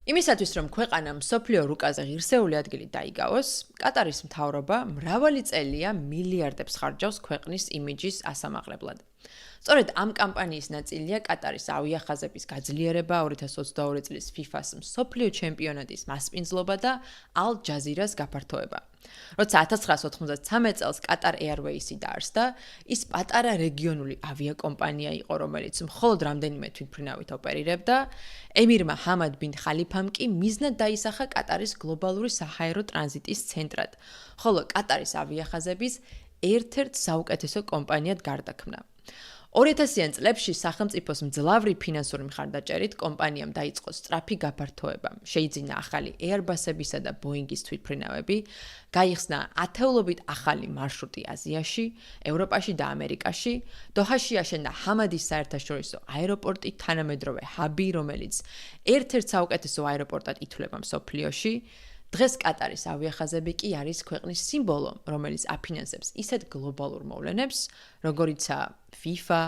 იმისათვის, რომ ქვეყანა მსოფლიო რუკაზე ღირსეული ადგილი დაიგავოს, კატარის მთავრობა მრავალი წელია მილიარდებს ხარჯავს ქვეყნის იმიჯის ასამაღლებლად. სწორედ ამ კამპანიის ნაწილია კატარის ავიახაზების გაძლიერება 2022 წლის FIFA-ს მსოფლიო ჩემპიონატის მასპინძლობა და ალ ჯაზირას გაფართოება. როცა 1993 წელს Qatar Airways-ი დაარსდა, ის პატარა რეგიონული ავიაკომპანია იყო, რომელიც მხოლოდ რამდენიმე თვითმფრინავით ოპერირებდა. ემირმა ჰამად ბინ ხალიფამ კი მიზნად დაისახა კატარის გლობალური საჰაერო ტრანზიტის ცენტრად, ხოლო კატარის ავიახაზების ერთ-ერთ საუკეთესო კომპანიად გარდაქმნა. 2000-იან წლებში სახელმწიფოს მძლავრი ფინანსური მხარდაჭერით კომპანიამ დაიწყო სწრაფი გაფართოება, შეიძინა ახალი Airbus-ებისა და Boeing-ის თვითმფრინავები, გაიხსნა ათეულობით ახალი მარშრუტი აზიაში, ევროპაში და ამერიკაში, დოჰაში აშენდა ჰამადის საერთაშორისო აეროპორტი, თანამედროვე ჰაბი, რომელიც ერთ-ერთ საუკეთესო აეროპორტად ითვლება მსოფლიოში. დღეს კატარის ავიახაზები კი არის ქვეყნის სიმბოლო, რომელიც აფინანსებს ისეთ გლობალურ მოვლენებს, როგორიცაა FIFA,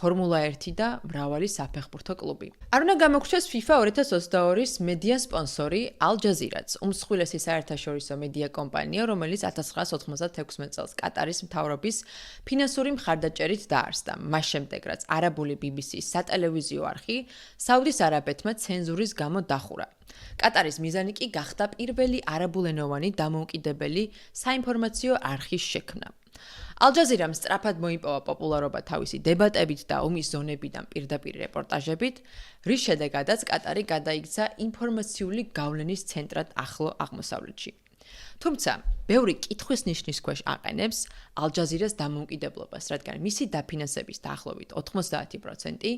ფორმულა 1 და მრავალი საფეხბურთო კლუბი. არ უნდა გამოგვჩნდეს FIFA 2022-ის მედია სპონსორი ალ ჯაზირაც, უმსხვილესი საერთაშორისო მედია კომპანია, რომელიც 1996 წელს კატარის მთავრობის ფინანსური მხარდაჭერით დაარსდა. მას შემდეგ, რაც არაბული BBC-ის სატელევიზიო არხი საუდის არაბეთმა ცენზურის გამო დახურა. კატარის მიზანი კი გახდა პირველი არაბულენოვანი დამოუკიდებელი საინფორმაციო არხის შექმნა. ალ ჯაზირამ სწრაფად მოიპოვა პოპულარობა თავისი დებატებით და ომის ზონებიდან პირდაპირ რეპორტაჟებით, რის შედეგადაც კატარი გადაიქცა ინფორმაციული გავლენის ცენტრად ახლო აღმოსავლეთში. თუმცა, ბევრი კითხვის ნიშნის ქვეშ აყენებს ალ ჯაზირას დამოუკიდებლობას, რადგან მისი დაფინანსების დაახლოებით 90%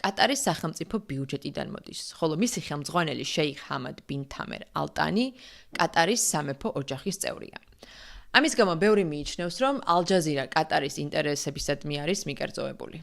კატარის სახელმწიფო ბიუჯეტიდან მოდის, ხოლო მისი ხელმძღვანელი შეიხ ჰამად ბინ თამერ ალ-ტანი კატარის სამეფო ოჯახის წევრია. ამის გამო ბევრი მიიჩნევს, რომ ალ ჯაზირა კატარის ინტერესებისადმი არის მიკერძოებული.